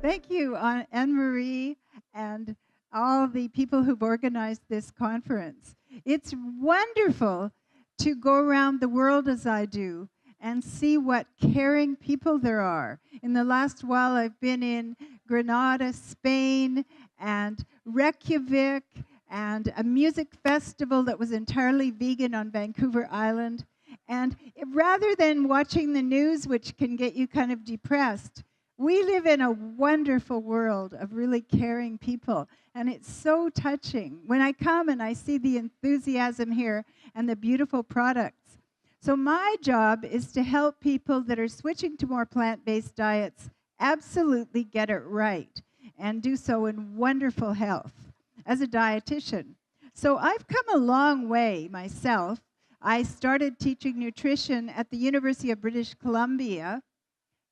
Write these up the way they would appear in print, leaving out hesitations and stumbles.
Thank you, Anne-Marie, and all the people who've organized this conference. It's wonderful to go around the world as I do and see what caring people there are. In the last while, I've been in Granada, Spain, and Reykjavik, and a music festival that was entirely vegan on Vancouver Island. And rather than watching the news, which can get you kind of depressed, we live in a wonderful world of really caring people, and it's so touching when I come and I see the enthusiasm here and the beautiful products. So my job is to help people that are switching to more plant-based diets absolutely get it right and do so in wonderful health as a dietitian. So I've come a long way myself. I started teaching nutrition at the University of British Columbia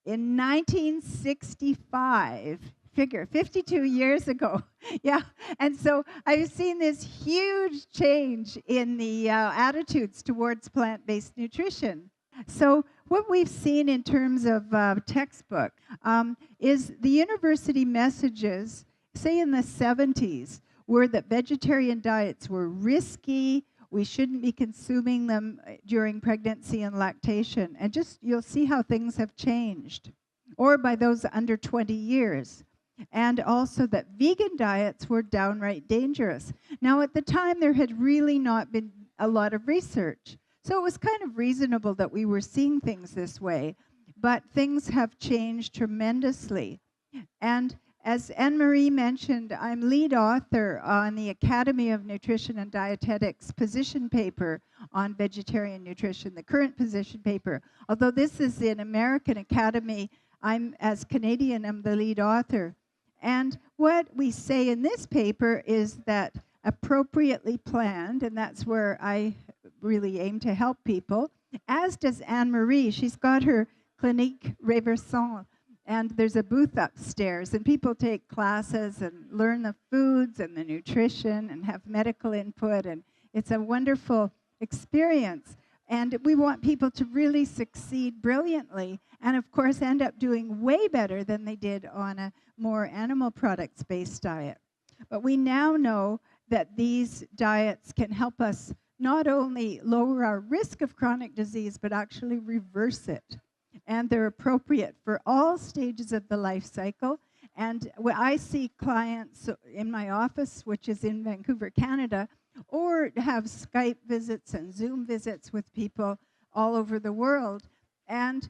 in 1965, figure, 52 years ago. Yeah, and so I've seen this huge change in the attitudes towards plant-based nutrition. So what we've seen in terms of textbook is the university messages, say in the 70s, were that vegetarian diets were risky, we shouldn't be consuming them during pregnancy and lactation. And just, you'll see how things have changed. Or by those under 20 years. And also that vegan diets were downright dangerous. Now, at the time, there had really not been a lot of research. So it was kind of reasonable that we were seeing things this way. But things have changed tremendously. And as Anne-Marie mentioned, I'm lead author on the Academy of Nutrition and Dietetics position paper on vegetarian nutrition, the current position paper. Although this is an American Academy, as Canadian, I'm the lead author. And what we say in this paper is that appropriately planned, and that's where I really aim to help people, as does Anne-Marie. She's got her Clinique Vesanto, and there's a booth upstairs, and people take classes and learn the foods and the nutrition and have medical input, and it's a wonderful experience. And we want people to really succeed brilliantly and, of course, end up doing way better than they did on a more animal products-based diet. But we now know that these diets can help us not only lower our risk of chronic disease, but actually reverse it. And they're appropriate for all stages of the life cycle. And I see clients in my office, which is in Vancouver, Canada, or have Skype visits and Zoom visits with people all over the world. And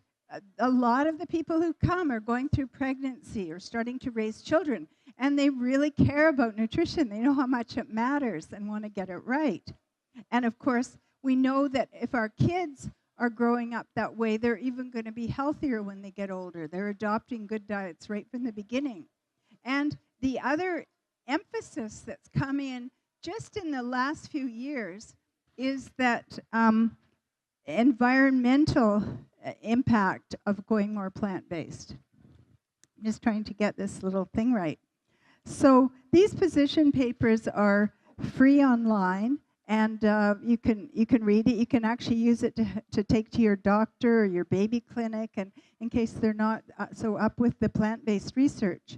a lot of the people who come are going through pregnancy or starting to raise children, and they really care about nutrition. They know how much it matters and want to get it right. And of course, we know that if our kids are growing up that way, they're even going to be healthier when they get older. They're adopting good diets right from the beginning. And the other emphasis that's come in just in the last few years is that environmental impact of going more plant-based. I'm just trying to get this little thing right. So these position papers are free online, and you can read it. You can actually use it to take to your doctor or your baby clinic, and in case they're not so up with the plant-based research.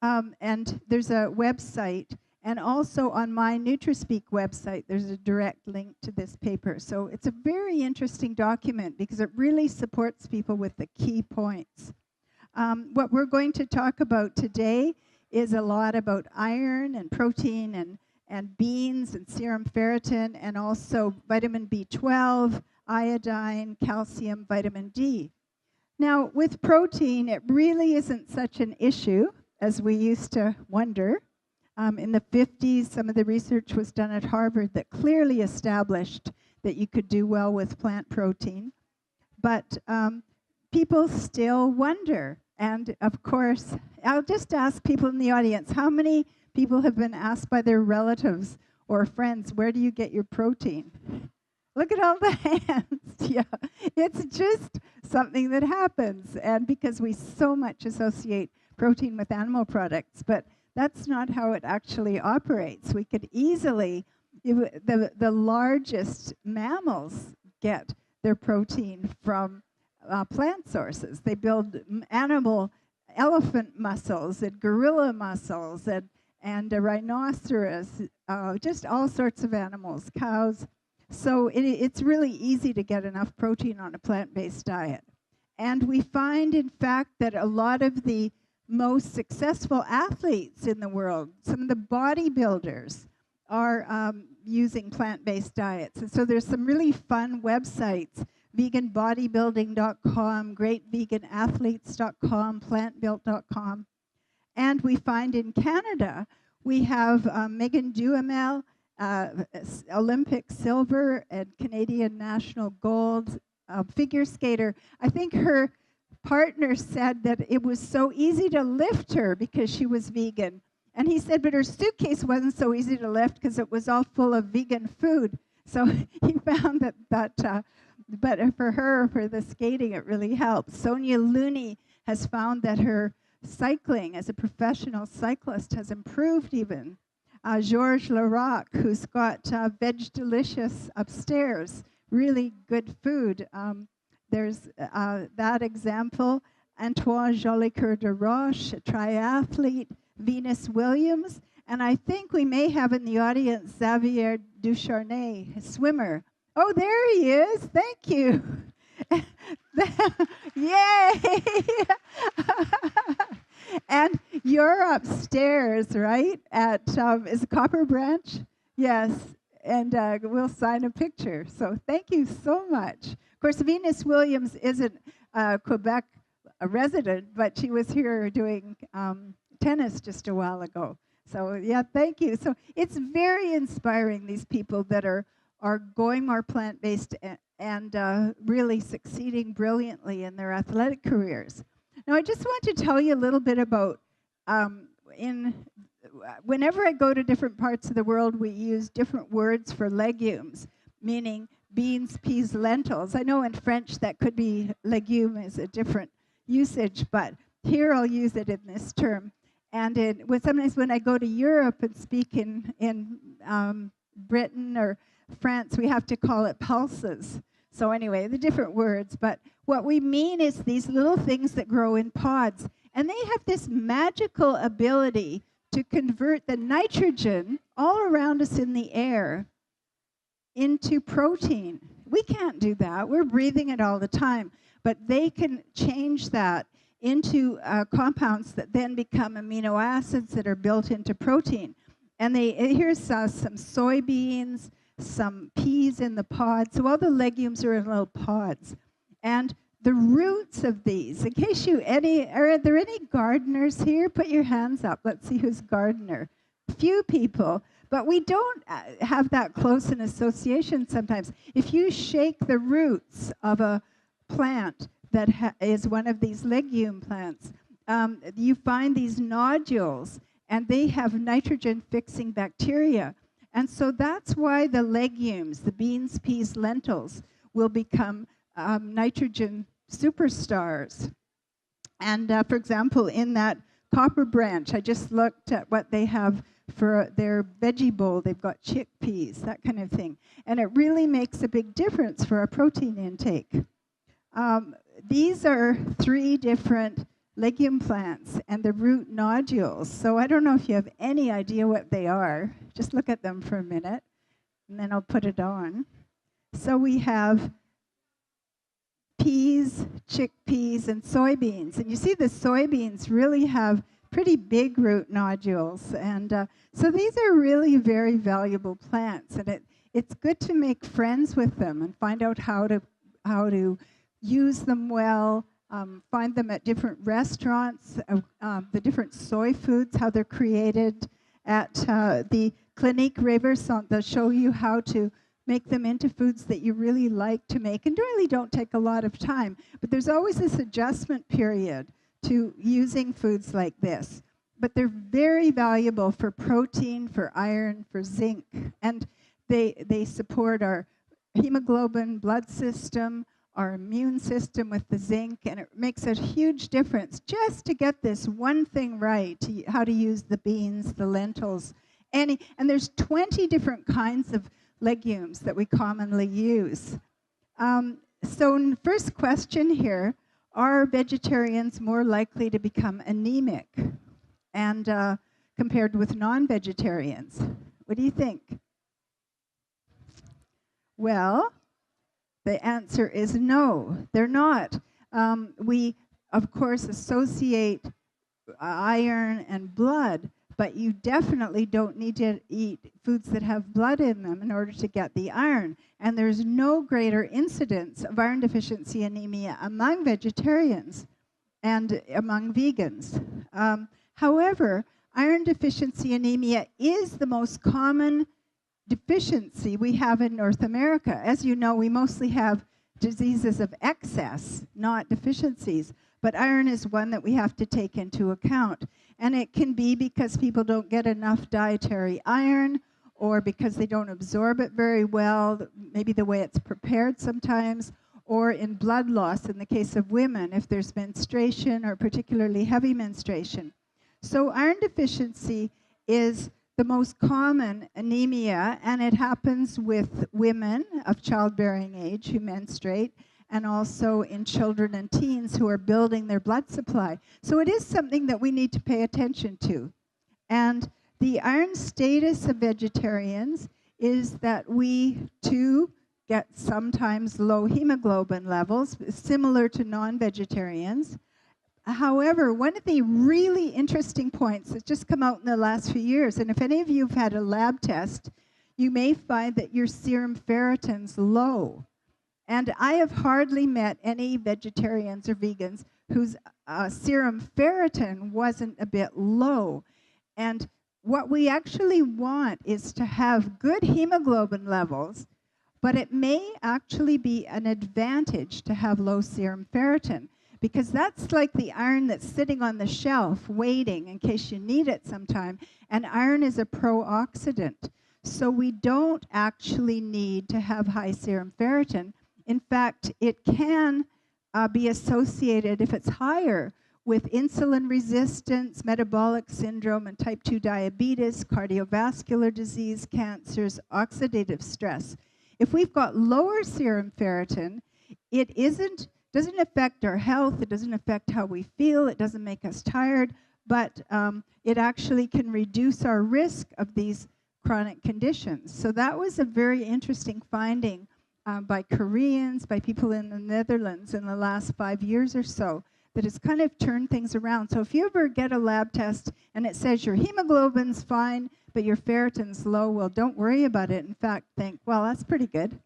And there's a website, and also on my NutriSpeak website, there's a direct link to this paper. So it's a very interesting document because it really supports people with the key points. What we're going to talk about today is a lot about iron and protein and beans and serum ferritin, and also vitamin B12, iodine, calcium, vitamin D. Now, with protein, it really isn't such an issue as we used to wonder. In the 50s, some of the research was done at Harvard that clearly established that you could do well with plant protein. But people still wonder. And of course, I'll just ask people in the audience, how many people have been asked by their relatives or friends, where do you get your protein? Look at all the hands. Yeah, it's just something that happens. And because we so much associate protein with animal products, but that's not how it actually operates. We could easily, the largest mammals get their protein from plant sources. They build animal elephant muscles and gorilla muscles and a rhinoceros, just all sorts of animals, cows. So it's really easy to get enough protein on a plant-based diet. And we find, in fact, that a lot of the most successful athletes in the world, some of the bodybuilders, are using plant-based diets. And so there's some really fun websites, veganbodybuilding.com, greatveganathletes.com, plantbuilt.com. And we find in Canada, we have Megan Duhamel, Olympic silver and Canadian national gold figure skater. I think her partner said that it was so easy to lift her because she was vegan. And he said, but her suitcase wasn't so easy to lift because it was all full of vegan food. So he found that but for her, for the skating, it really helps. Sonia Looney has found that her cycling as a professional cyclist has improved even. Georges Larac, who's got Veg Delicious upstairs, really good food. There's that example. Antoine Jolicoeur de Roche, a triathlete. Venus Williams, and I think we may have in the audience Xavier Ducharnay, a swimmer. Oh, there he is. Thank you. Yay! And you're upstairs, right? At is it Copper Branch? Yes. And we'll sign a picture. So thank you so much. Of course, Venus Williams isn't Quebec a resident, but she was here doing tennis just a while ago. So yeah, thank you. So it's very inspiring, these people that are going more plant-based and really succeeding brilliantly in their athletic careers. Now, I just want to tell you a little bit about, whenever I go to different parts of the world, we use different words for legumes, meaning beans, peas, lentils. I know in French that could be legume is a different usage, but here I'll use it in this term. And sometimes when I go to Europe and speak in Britain or France, we have to call it pulses. So anyway, the different words. But what we mean is these little things that grow in pods. And they have this magical ability to convert the nitrogen all around us in the air into protein. We can't do that. We're breathing it all the time. But they can change that into compounds that then become amino acids that are built into protein. And here's some soybeans, some peas in the pod. So all the legumes are in little pods. And the roots of these, in case are there any gardeners here? Put your hands up. Let's see who's gardener. Few people, but we don't have that close an association sometimes. If you shake the roots of a plant that is one of these legume plants, you find these nodules, and they have nitrogen-fixing bacteria. And so that's why the legumes, the beans, peas, lentils, will become nitrogen superstars. And for example, in that Copper Branch, I just looked at what they have for their veggie bowl. They've got chickpeas, that kind of thing. And it really makes a big difference for our protein intake. These are 3 different legume plants and the root nodules. So I don't know if you have any idea what they are. Just look at them for a minute, and then I'll put it on. So we have peas, chickpeas, and soybeans. And you see the soybeans really have pretty big root nodules. And so these are really very valuable plants. And it's good to make friends with them and find out how to use them well, find them at different restaurants, the different soy foods, how they're created. At the Clinique Reversant, they'll show you how to make them into foods that you really like to make and really don't take a lot of time. But there's always this adjustment period to using foods like this. But they're very valuable for protein, for iron, for zinc. And they support our hemoglobin, blood system, our immune system with the zinc, and it makes a huge difference just to get this one thing right, how to use the beans, the lentils, and there's 20 different kinds of legumes that we commonly use. So first question here are vegetarians more likely to become anemic and compared with non-vegetarians? What do you think? Well, the answer is no, they're not. We, of course, associate iron and blood, but you definitely don't need to eat foods that have blood in them in order to get the iron. And there's no greater incidence of iron deficiency anemia among vegetarians and among vegans. However, iron deficiency anemia is the most common deficiency we have in North America. As you know, we mostly have diseases of excess, not deficiencies. But iron is one that we have to take into account. And it can be because people don't get enough dietary iron, or because they don't absorb it very well, maybe the way it's prepared sometimes, or in blood loss in the case of women, if there's menstruation or particularly heavy menstruation. So iron deficiency is the most common anemia, and it happens with women of childbearing age who menstruate, and also in children and teens who are building their blood supply. So it is something that we need to pay attention to. And the iron status of vegetarians is that we, too, get sometimes low hemoglobin levels, similar to non-vegetarians. However, one of the really interesting points that's just come out in the last few years, and if any of you have had a lab test, you may find that your serum ferritin's low. And I have hardly met any vegetarians or vegans whose serum ferritin wasn't a bit low. And what we actually want is to have good hemoglobin levels, but it may actually be an advantage to have low serum ferritin, because that's like the iron that's sitting on the shelf waiting in case you need it sometime. And iron is a pro-oxidant. So we don't actually need to have high serum ferritin. In fact, it can be associated, if it's higher, with insulin resistance, metabolic syndrome, and type 2 diabetes, cardiovascular disease, cancers, oxidative stress. If we've got lower serum ferritin, it doesn't affect our health, it doesn't affect how we feel, it doesn't make us tired, but it actually can reduce our risk of these chronic conditions. So that was a very interesting finding by Koreans, by people in the Netherlands in the last 5 years or so, that has kind of turned things around. So if you ever get a lab test and it says your hemoglobin's fine, but your ferritin's low, well, don't worry about it. In fact, think, well, that's pretty good.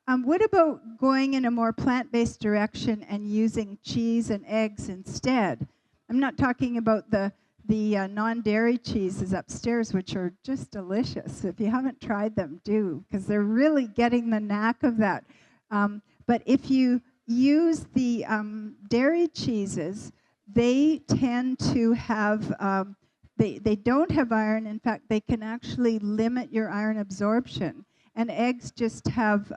What about going in a more plant-based direction and using cheese and eggs instead? I'm not talking about the non-dairy cheeses upstairs, which are just delicious. If you haven't tried them, do, because they're really getting the knack of that. But if you use the dairy cheeses, they tend to have, they don't have iron. In fact, they can actually limit your iron absorption. And eggs just have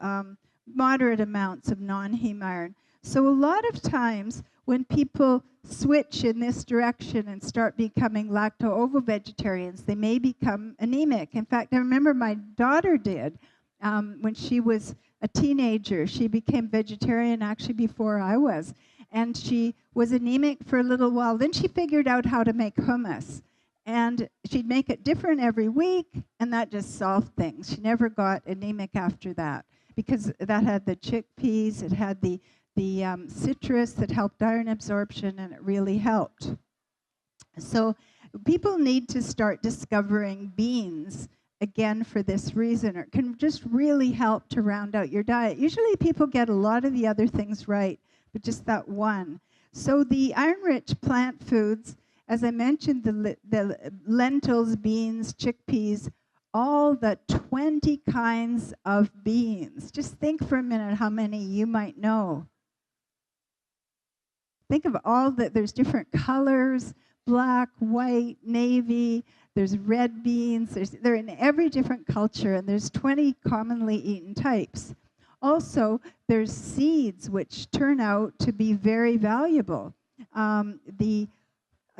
moderate amounts of non-heme iron. So a lot of times when people switch in this direction and start becoming lacto-ovo-vegetarians, they may become anemic. In fact, I remember my daughter did. When she was a teenager, she became vegetarian actually before I was. And she was anemic for a little while. Then she figured out how to make hummus. And she'd make it different every week, and that just solved things. She never got anemic after that, because that had the chickpeas, it had the citrus that helped iron absorption, and it really helped. So people need to start discovering beans again for this reason. It can just really help to round out your diet. Usually people get a lot of the other things right, but just that one. So the iron-rich plant foods, as I mentioned, the lentils, beans, chickpeas, all the 20 kinds of beans. Just think for a minute how many you might know. Think of all that, there's different colors, black, white, navy, there's red beans, they're in every different culture, and there's 20 commonly eaten types. Also, there's seeds which turn out to be very valuable.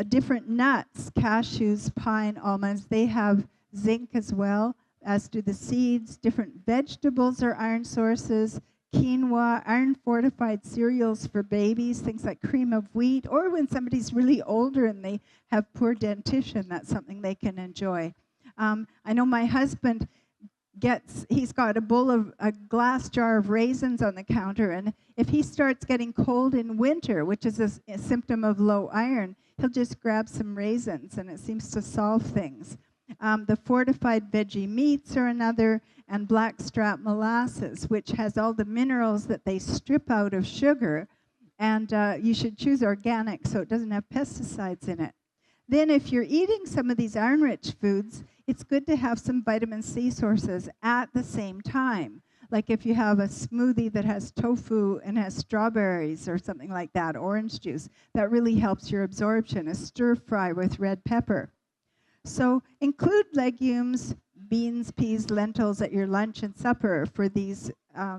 Different nuts, cashews, pine, almonds, they have zinc as well, as do the seeds. Different vegetables are iron sources. quinoa, iron-fortified cereals for babies, things like cream of wheat, or when somebody's really older and they have poor dentition, that's something they can enjoy. I know my husband he's got a glass jar of raisins on the counter, and if he starts getting cold in winter, which is a symptom of low iron, he'll just grab some raisins, and it seems to solve things. The fortified veggie meats are another, and blackstrap molasses, which has all the minerals that they strip out of sugar, and you should choose organic so it doesn't have pesticides in it. Then if you're eating some of these iron-rich foods, it's good to have some vitamin C sources at the same time. Like if you have a smoothie that has tofu and has strawberries or something like that, orange juice, that really helps your absorption. A stir fry with red pepper. So include legumes, beans, peas, lentils at your lunch and supper for these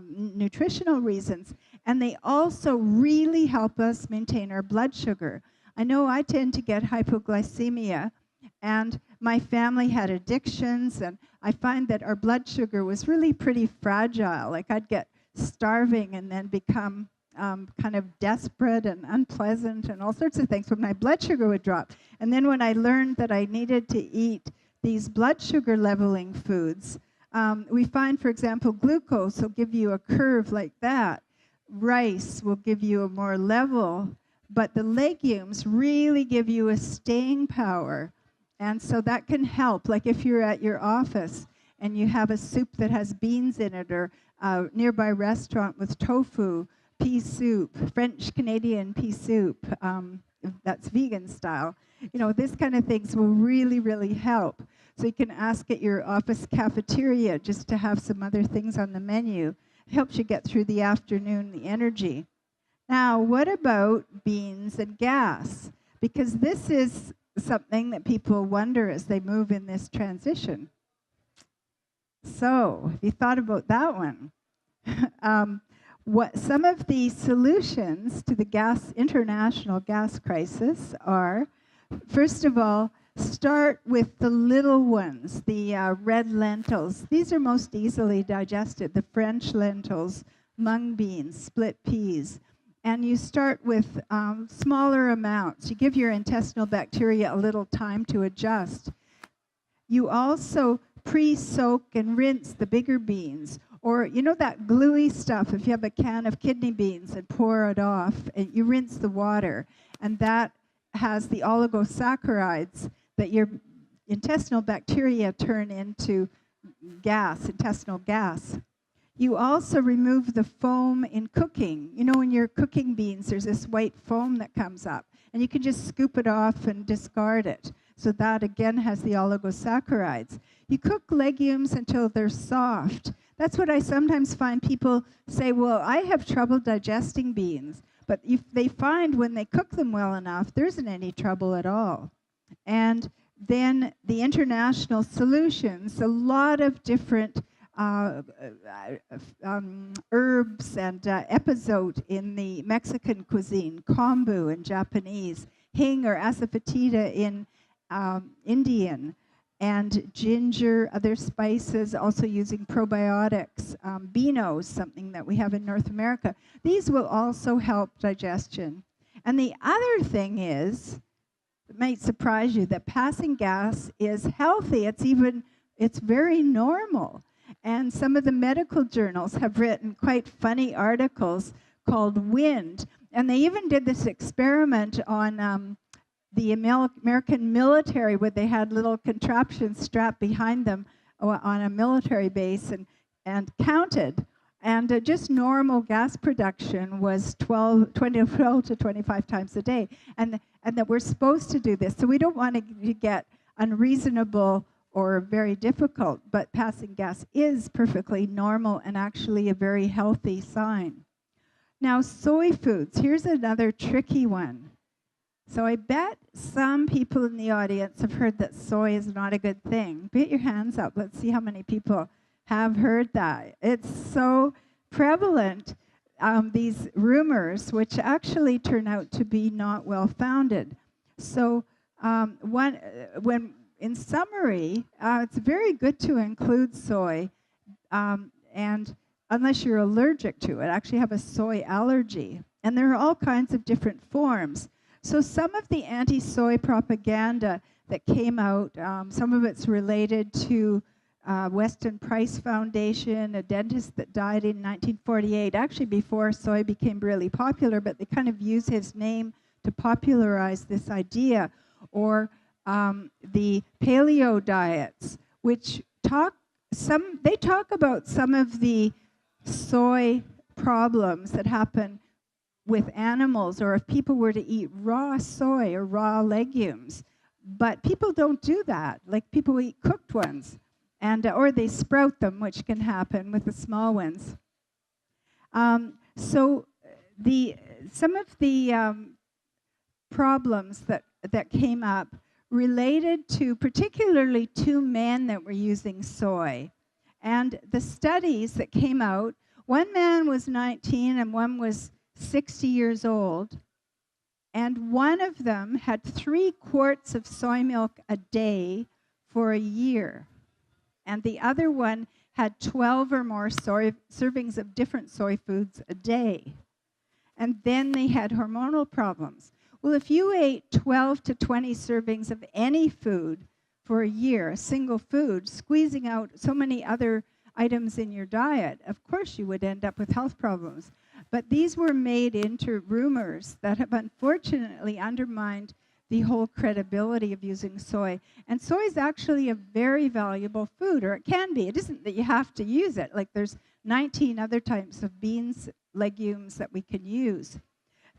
nutritional reasons. And they also really help us maintain our blood sugar. I know I tend to get hypoglycemia, and my family had addictions, and I find that our blood sugar was really pretty fragile. Like I'd get starving and then become kind of desperate and unpleasant and all sorts of things when my blood sugar would drop. And then when I learned that I needed to eat these blood sugar leveling foods, we find, for example, glucose will give you a curve like that. Rice will give you a more level, but the legumes really give you a staying power. And so that can help. Like if you're at your office and you have a soup that has beans in it, or a nearby restaurant with tofu, pea soup, French-Canadian pea soup, that's vegan style. You know, this kind of things will really, really help. So you can ask at your office cafeteria just to have some other things on the menu. It helps you get through the afternoon, the energy. Now, what about beans and gas? Because this is something that people wonder as they move in this transition. So, have you thought about that one? What some of the solutions to the international gas crisis are, first of all, start with the little ones, the red lentils. These are most easily digested, the French lentils, mung beans, split peas. And you start with smaller amounts. You give your intestinal bacteria a little time to adjust. You also pre-soak and rinse the bigger beans. Or, you know that gluey stuff, if you have a can of kidney beans and pour it off, and you rinse the water, and that has the oligosaccharides that your intestinal bacteria turn into gas, intestinal gas. You also remove the foam in cooking. You know, when you're cooking beans, there's this white foam that comes up, and you can just scoop it off and discard it. So that, again, has the oligosaccharides. You cook legumes until they're soft. That's what I sometimes find people say, well, I have trouble digesting beans. But if they find when they cook them well enough, there isn't any trouble at all. And then the international solutions, a lot of different herbs and epizote in the Mexican cuisine, kombu in Japanese, hing or asafoetida in Indian, and ginger, other spices, also using probiotics, beanos, something that we have in North America. These will also help digestion. And the other thing is, it might surprise you, that passing gas is healthy. It's very normal. And some of the medical journals have written quite funny articles called Wind. And they even did this experiment on the American military, where they had little contraptions strapped behind them on a military base and counted. And just normal gas production was 12 to 25 times a day. And that we're supposed to do this. So we don't want to get unreasonable or very difficult, but passing gas is perfectly normal and actually a very healthy sign. Now, soy foods. Here's another tricky one. So I bet some people in the audience have heard that soy is not a good thing. Put your hands up. Let's see how many people have heard that. It's so prevalent, these rumors, which actually turn out to be not well-founded. So in summary, it's very good to include soy. And unless you're allergic to it, actually have a soy allergy. And there are all kinds of different forms. So some of the anti-soy propaganda that came out, some of it's related to Weston Price Foundation, a dentist that died in 1948, actually before soy became really popular, but they kind of use his name to popularize this idea. Or the paleo diets, which talk about some of the soy problems that happen with animals, or if people were to eat raw soy or raw legumes. But people don't do that. Like, people eat cooked ones, and or they sprout them, which can happen with the small ones. So some of the problems that came up related to particularly two men that were using soy. And the studies that came out, one man was 19 and one was 60 years old, and one of them had 3 quarts of soy milk a day for a year, and the other one had 12 or more servings of different soy foods a day. And then they had hormonal problems. Well, if you ate 12 to 20 servings of any food for a year, a single food, squeezing out so many other items in your diet, of course you would end up with health problems. But these were made into rumors that have unfortunately undermined the whole credibility of using soy. And soy is actually a very valuable food, or it can be. It isn't that you have to use it. Like, there's 19 other types of beans, legumes that we can use.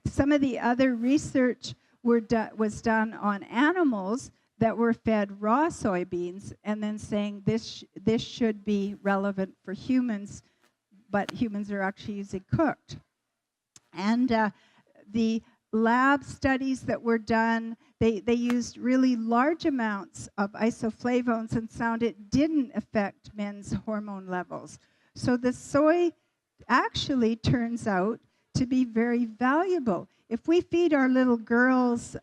Some of the other research was done on animals that were fed raw soybeans, and then saying this should be relevant for humans, but humans are actually using cooked. And the lab studies that were done, they used really large amounts of isoflavones and found it didn't affect men's hormone levels. So the soy actually turns out to be very valuable. If we feed our little girls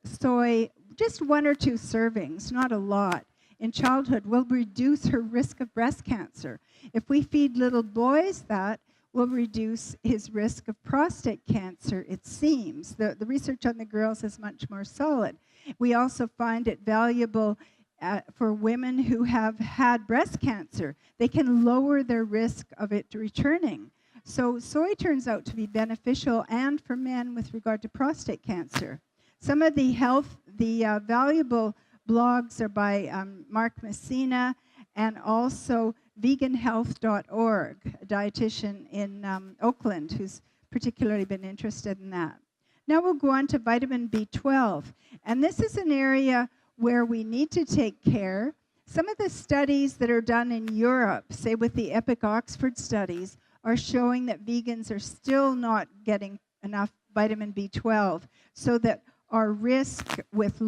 soy, just 1 or 2 servings, not a lot, in childhood, will reduce her risk of breast cancer. If we feed little boys that, will reduce his risk of prostate cancer, it seems. The research on the girls is much more solid. We also find it valuable for women who have had breast cancer. They can lower their risk of it returning. So soy turns out to be beneficial, and for men with regard to prostate cancer. Some of the valuable blogs are by Mark Messina, and also veganhealth.org, a dietitian in Oakland who's particularly been interested in that. Now we'll go on to vitamin B12. And this is an area where we need to take care. Some of the studies that are done in Europe, say with the EPIC Oxford studies, are showing that vegans are still not getting enough vitamin B12, so that our risk with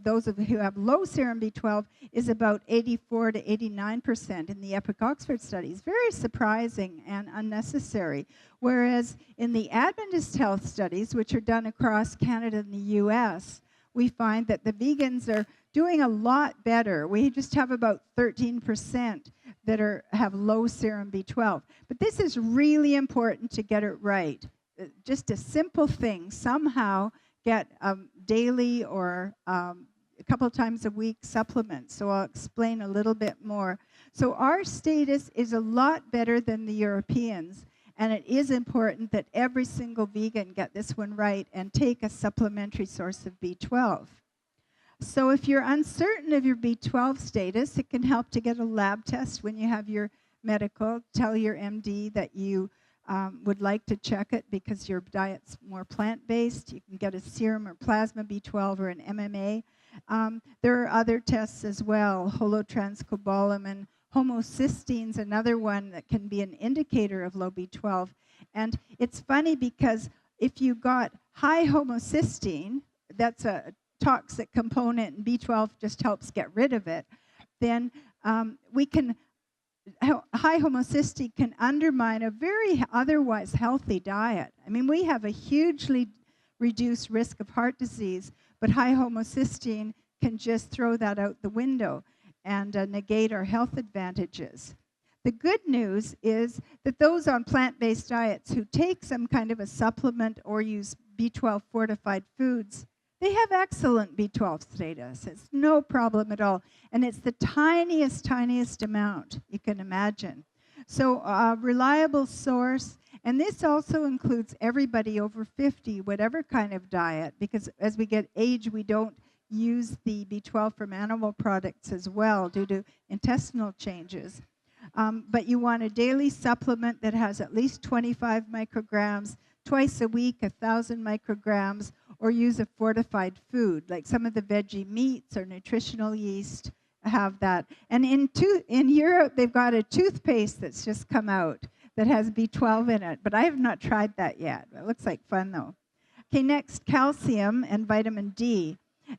those who have low serum B12 is about 84 to 89% in the EPIC Oxford studies. Very surprising and unnecessary. Whereas in the Adventist health studies, which are done across Canada and the US, we find that the vegans are doing a lot better. We just have about 13% that have low serum B12. But this is really important to get it right. Just a simple thing, somehow get daily or a couple times a week supplements. So I'll explain a little bit more. So our status is a lot better than the Europeans, and it is important that every single vegan get this one right and take a supplementary source of B12. So if you're uncertain of your B12 status, it can help to get a lab test when you have your medical. Tell your MD that you would like to check it because your diet's more plant-based. You can get a serum or plasma B12 or an MMA. There are other tests as well, holotranscobalamin. Homocysteine's another one that can be an indicator of low B12. And it's funny because if you got high homocysteine, that's a toxic component, and B12 just helps get rid of it, then high homocysteine can undermine a very otherwise healthy diet. I mean, we have a hugely reduced risk of heart disease, but high homocysteine can just throw that out the window and negate our health advantages. The good news is that those on plant-based diets who take some kind of a supplement or use B12 fortified foods, they have excellent B12 status. It's no problem at all. And it's the tiniest, tiniest amount you can imagine. So a reliable source, and this also includes everybody over 50, whatever kind of diet, because as we get age, we don't use the B12 from animal products as well due to intestinal changes. But you want a daily supplement that has at least 25 micrograms, twice a week, 1,000 micrograms, or use a fortified food, like some of the veggie meats or nutritional yeast have that. And in Europe, they've got a toothpaste that's just come out that has B12 in it, but I have not tried that yet. It looks like fun, though. Okay, next, calcium and vitamin D.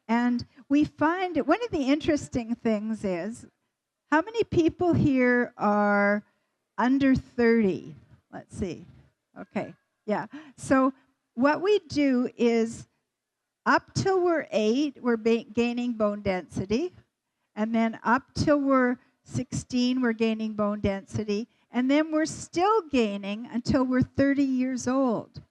And we find one of the interesting things is, how many people here are under 30? Let's see. Okay, yeah. So what we do is, up till we're 8, we're gaining bone density. And then up till we're 16, we're gaining bone density. And then we're still gaining until we're 30 years old.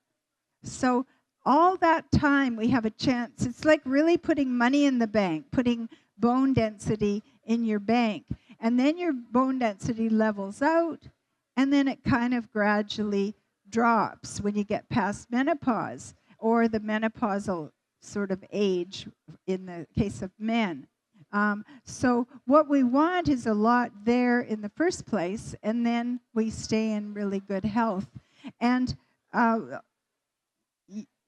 So all that time we have a chance. It's like really putting money in the bank, putting bone density in your bank. And then your bone density levels out, and then it kind of gradually drops when you get past menopause, or the menopausal sort of age in the case of men. So what we want is a lot there in the first place, and then we stay in really good health. And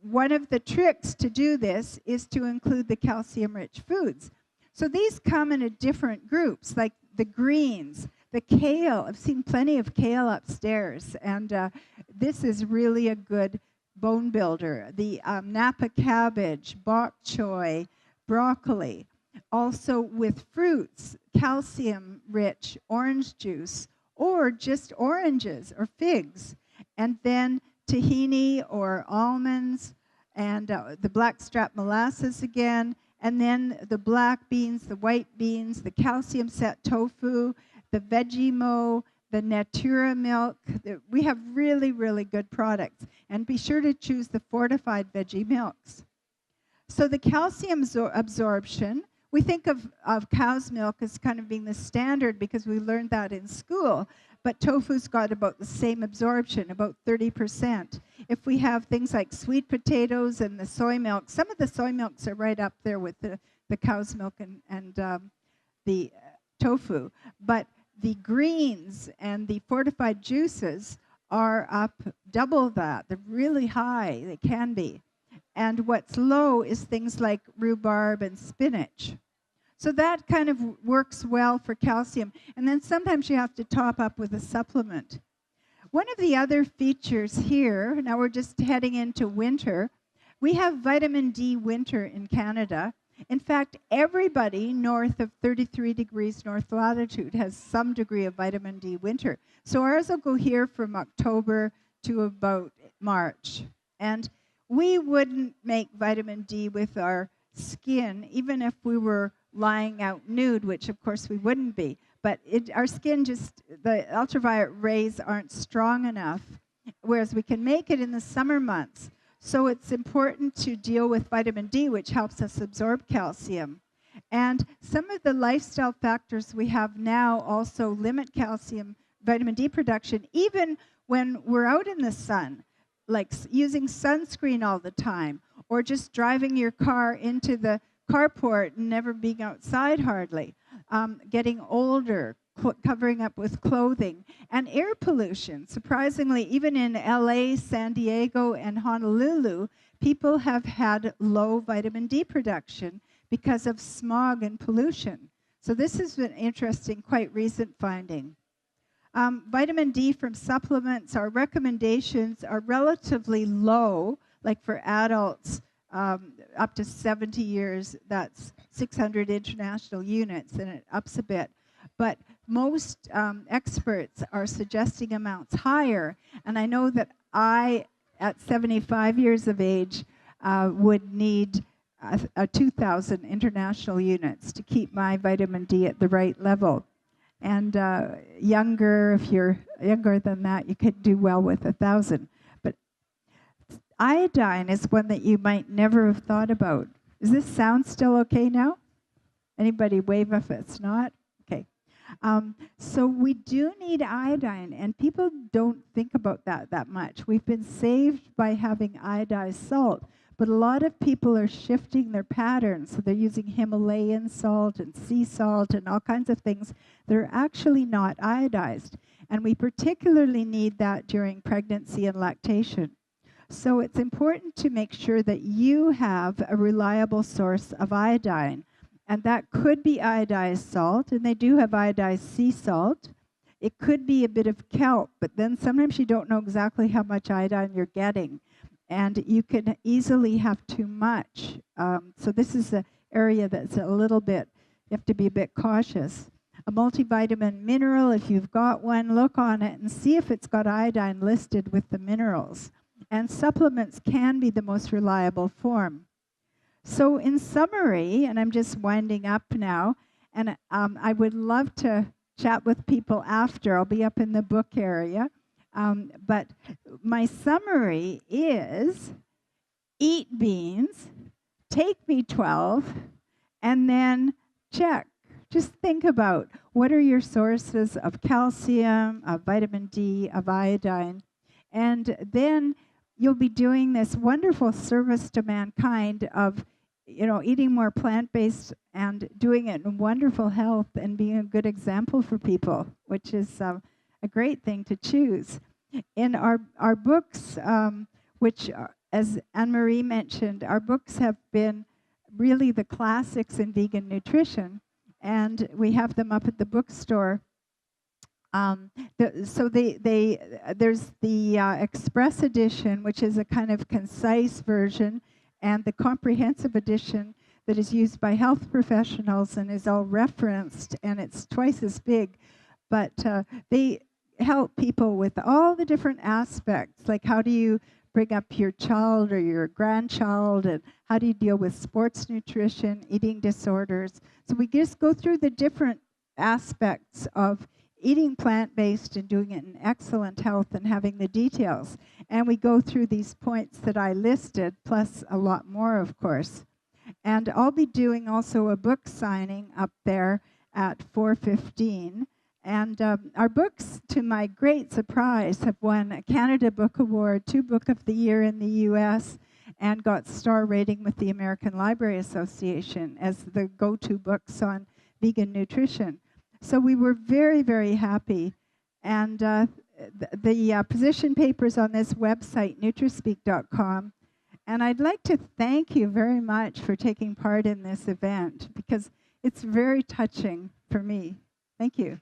one of the tricks to do this is to include the calcium-rich foods. So these come in different groups, like the greens, the kale. I've seen plenty of kale upstairs, and this is really a good bone builder. The Napa cabbage, bok choy, broccoli. Also with fruits, calcium-rich orange juice, or just oranges or figs. And then tahini or almonds, and the blackstrap molasses again, and then the black beans, the white beans, the calcium-set tofu, the Vegemo, the Natura milk. We have really, really good products. And be sure to choose the fortified veggie milks. So the calcium absorption, we think of cow's milk as kind of being the standard because we learned that in school. But tofu's got about the same absorption, about 30%. If we have things like sweet potatoes and the soy milk, some of the soy milks are right up there with the cow's milk and the tofu. But the greens and the fortified juices are up double that. They're really high. They can be. And what's low is things like rhubarb and spinach. So that kind of works well for calcium. And then sometimes you have to top up with a supplement. One of the other features here, now we're just heading into winter, we have vitamin D winter in Canada. In fact, everybody north of 33 degrees north latitude has some degree of vitamin D winter. So ours will go here from October to about March. And we wouldn't make vitamin D with our skin, even if we were lying out nude, which of course we wouldn't be. But our skin the ultraviolet rays aren't strong enough, whereas we can make it in the summer months. So it's important to deal with vitamin D, which helps us absorb calcium. And some of the lifestyle factors we have now also limit vitamin D production, even when we're out in the sun, like using sunscreen all the time, or just driving your car into the carport and never being outside hardly, getting older, covering up with clothing, and air pollution. Surprisingly, even in LA, San Diego, and Honolulu, people have had low vitamin D production because of smog and pollution. So this is an interesting, quite recent finding. Vitamin D from supplements, our recommendations are relatively low, like for adults, up to 70 years, that's 600 international units, and it ups a bit. But most experts are suggesting amounts higher, and I know that I, at 75 years of age, would need 2,000 international units to keep my vitamin D at the right level. And younger, if you're younger than that, you could do well with 1,000. But iodine is one that you might never have thought about. Does this sound still okay now? Anybody wave if it's not? Okay. So we do need iodine, and people don't think about that much. We've been saved by having iodized salt, but a lot of people are shifting their patterns. So they're using Himalayan salt and sea salt and all kinds of things that are actually not iodized. And we particularly need that during pregnancy and lactation. So it's important to make sure that you have a reliable source of iodine. And that could be iodized salt, and they do have iodized sea salt. It could be a bit of kelp, but then sometimes you don't know exactly how much iodine you're getting. And you can easily have too much. So this is an area that's a little bit, you have to be a bit cautious. A multivitamin mineral, if you've got one, look on it and see if it's got iodine listed with the minerals. And supplements can be the most reliable form. So in summary, and I'm just winding up now, and I would love to chat with people after. I'll be up in the book area. But my summary is eat beans, take B12, and then check. Just think about what are your sources of calcium, of vitamin D, of iodine, and then you'll be doing this wonderful service to mankind of, eating more plant-based and doing it in wonderful health and being a good example for people, which is a great thing to choose. In our books, which, as Anne-Marie mentioned, our books have been really the classics in vegan nutrition, and we have them up at the bookstore. There's the Express edition, which is a kind of concise version, and the comprehensive edition that is used by health professionals and is all referenced, and it's twice as big. But they help people with all the different aspects, like how do you bring up your child or your grandchild, and how do you deal with sports nutrition, eating disorders. So we just go through the different aspects of eating plant-based and doing it in excellent health and having the details. And we go through these points that I listed, plus a lot more, of course. And I'll be doing also a book signing up there at 4:15. And our books, to my great surprise, have won a Canada Book Award, 2 Book of the Year in the U.S., and got star rating with the American Library Association as the go-to books on vegan nutrition. So we were very, very happy. And the position papers on this website, nutrispeak.com. And I'd like to thank you very much for taking part in this event, because it's very touching for me. Thank you.